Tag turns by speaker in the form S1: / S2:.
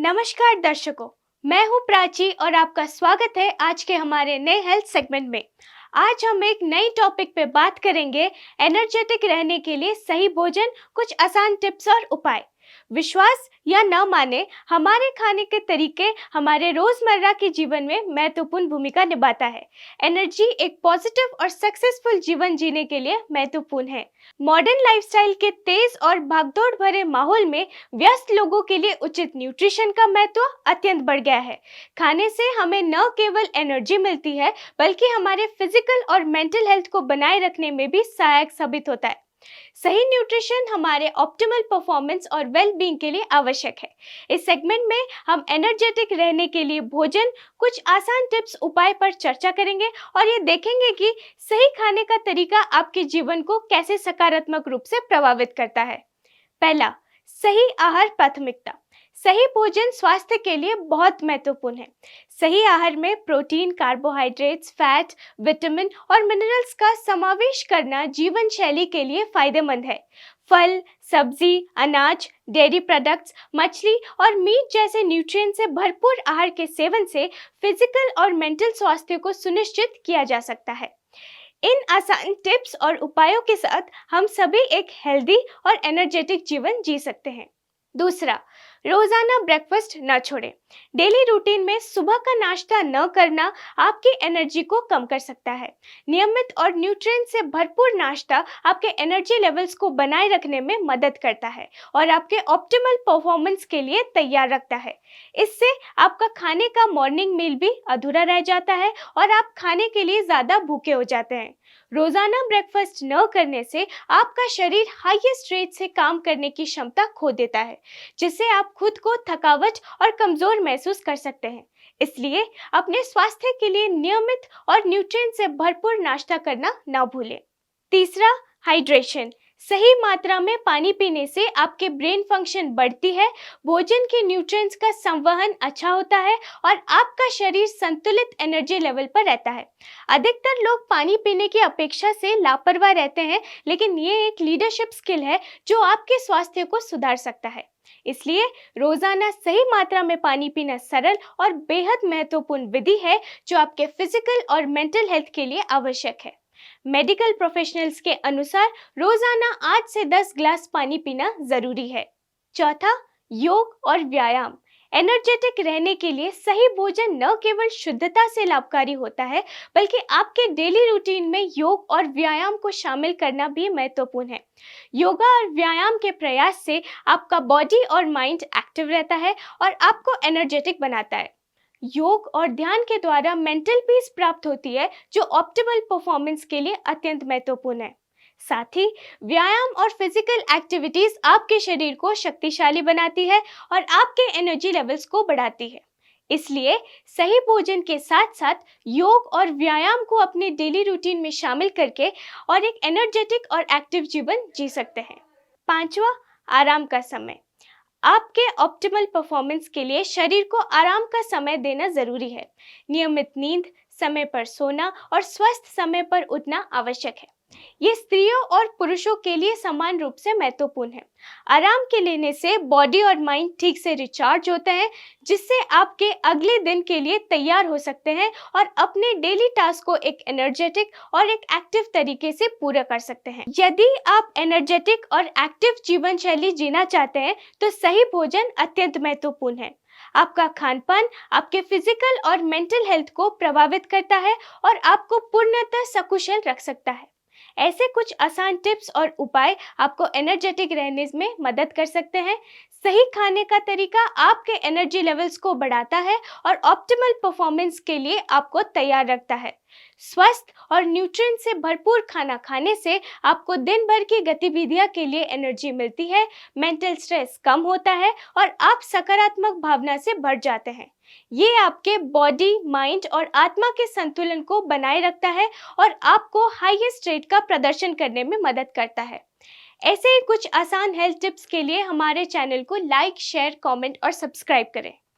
S1: नमस्कार दर्शकों, मैं हूं प्राची और आपका स्वागत है आज के हमारे नए हेल्थ सेगमेंट में। आज हम एक नई टॉपिक पे बात करेंगे एनर्जेटिक रहने के लिए सही भोजन, कुछ आसान टिप्स और उपाय। विश्वास या न माने, हमारे खाने के तरीके हमारे रोजमर्रा के जीवन में महत्वपूर्ण भूमिका निभाता है। एनर्जी एक पॉजिटिव और सक्सेसफुल जीवन जीने के लिए महत्वपूर्ण है। मॉडर्न लाइफस्टाइल के तेज और भागदौड़ भरे माहौल में व्यस्त लोगों के लिए उचित न्यूट्रिशन का महत्व अत्यंत बढ़ गया है। खाने से हमें न केवल एनर्जी मिलती है, बल्कि हमारे फिजिकल और मेंटल हेल्थ को बनाए रखने में भी सहायक साबित होता है। सही न्यूट्रिशन हमारे ऑप्टिमल परफॉर्मेंस और वेल बीइंग के लिए आवश्यक है। इस सेगमेंट में हम एनर्जेटिक रहने के लिए भोजन, कुछ आसान टिप्स, उपाय पर चर्चा करेंगे और ये देखेंगे कि सही खाने का तरीका आपके जीवन को कैसे सकारात्मक रूप से प्रभावित करता है। पहला, सही आहार प्राथमिकता। सही भोजन स्वास्थ्य के लिए बहुत महत्वपूर्ण है। सही आहार में प्रोटीन, कार्बोहाइड्रेट्स, फैट, विटामिन और मिनरल्स का समावेश करना जीवन शैली के लिए फायदेमंद है। फल, सब्जी, अनाज, डेयरी प्रोडक्ट्स, मछली और मीट जैसे न्यूट्रिएंट से भरपूर आहार के सेवन से फिजिकल और मेंटल स्वास्थ्य को सुनिश्चित किया जा सकता है। इन आसान टिप्स और उपायों के साथ हम सभी एक हेल्दी और एनर्जेटिक जीवन जी सकते हैं। दूसरा, रोजाना ब्रेकफास्ट न छोड़ें। डेली रूटीन में सुबह का नाश्ता न करना आपकी एनर्जी को कम कर सकता है। नियमित और न्यूट्रिएंट से भरपूर नाश्ता आपके एनर्जी लेवल्स को बनाए रखने में मदद करता है और आपके ऑप्टिमल परफॉर्मेंस के लिए तैयार रखता है। इससे आपका खाने का मॉर्निंग मील भी अधूरा रह जाता है और आप खाने के लिए ज़्यादा भूखे हो जाते हैं। रोजाना ब्रेकफास्ट न करने से आपका शरीर हाईएस्ट रेट से काम करने की क्षमता खो देता है, जिससे आप खुद को थकावट और कमजोर महसूस कर सकते हैं। इसलिए अपने स्वास्थ्य के लिए नियमित और न्यूट्रिएंट से भरपूर नाश्ता करना ना भूलें। तीसरा, हाइड्रेशन। सही मात्रा में पानी पीने से आपके ब्रेन फंक्शन बढ़ती है, भोजन के न्यूट्रिएंट्स का संवहन अच्छा होता है और आपका शरीर संतुलित एनर्जी लेवल पर रहता है। अधिकतर लोग पानी पीने की अपेक्षा से लापरवाह रहते हैं, लेकिन ये एक लीडरशिप स्किल है जो आपके स्वास्थ्य को सुधार सकता है। इसलिए रोजाना सही मात्रा में पानी पीना सरल और बेहद महत्वपूर्ण विधि है जो आपके फिजिकल और मेंटल हेल्थ के लिए आवश्यक है। मेडिकल प्रोफेशनल्स के अनुसार रोजाना 8 से 10 ग्लास पानी पीना जरूरी है। चौथा, योग और व्यायाम। एनर्जेटिक रहने के लिए सही भोजन न केवल शुद्धता से लाभकारी होता है, बल्कि आपके डेली रूटीन में योग और व्यायाम को शामिल करना भी महत्वपूर्ण है। योगा और व्यायाम के प्रयास से आपका बॉडी और माइंड एक्टिव रहता है और आपको एनर्जेटिक बनाता है। योग और ध्यान के द्वारा मेंटल पीस प्राप्त होती है, जो ऑप्टिमल परफॉर्मेंस के लिए अत्यंत महत्वपूर्ण है। साथ ही व्यायाम और फिजिकल एक्टिविटीज आपके शरीर को शक्तिशाली बनाती है और आपके एनर्जी लेवल्स को बढ़ाती है। इसलिए सही भोजन के साथ साथ योग और व्यायाम को अपने डेली रूटीन में शामिल करके और एक एनर्जेटिक और एक्टिव जीवन जी सकते हैं। पांचवा, आराम का समय। आपके ऑप्टिमल परफॉर्मेंस के लिए शरीर को आराम का समय देना जरूरी है। नियमित नींद, समय पर सोना और स्वस्थ समय पर उठना आवश्यक है। ये स्त्रियों और पुरुषों के लिए समान रूप से महत्वपूर्ण है। आराम के लेने से बॉडी और माइंड ठीक से रिचार्ज होते हैं, जिससे आपके अगले दिन के लिए तैयार हो सकते हैं और अपने डेली टास्क को एक एनर्जेटिक और एक एक्टिव तरीके से पूरा कर सकते हैं। यदि आप एनर्जेटिक और एक्टिव जीवन शैली जीना चाहते हैं तो सही भोजन अत्यंत महत्वपूर्ण है। आपका खानपान आपके फिजिकल और मेंटल हेल्थ को प्रभावित करता है और आपको पूर्णतः सकुशल रख सकता है। ऐसे कुछ आसान टिप्स और उपाय आपको एनर्जेटिक रहने में मदद कर सकते हैं। सही खाने का तरीका आपके एनर्जी लेवल्स को बढ़ाता है और ऑप्टिमल परफॉर्मेंस के लिए आपको तैयार रखता है। स्वस्थ और न्यूट्रिएंट से भरपूर खाना खाने से आपको दिन भर की गतिविधियों के लिए एनर्जी मिलती है, मेंटल स्ट्रेस कम होता है और आप सकारात्मक भावना से भर जाते हैं। ये आपके बॉडी, माइंड और आत्मा के संतुलन को बनाए रखता है और आपको हाईएस्ट रेट का प्रदर्शन करने में मदद करता है। ऐसे ही कुछ आसान हेल्थ टिप्स के लिए हमारे चैनल को लाइक, शेयर, कमेंट और सब्सक्राइब करें।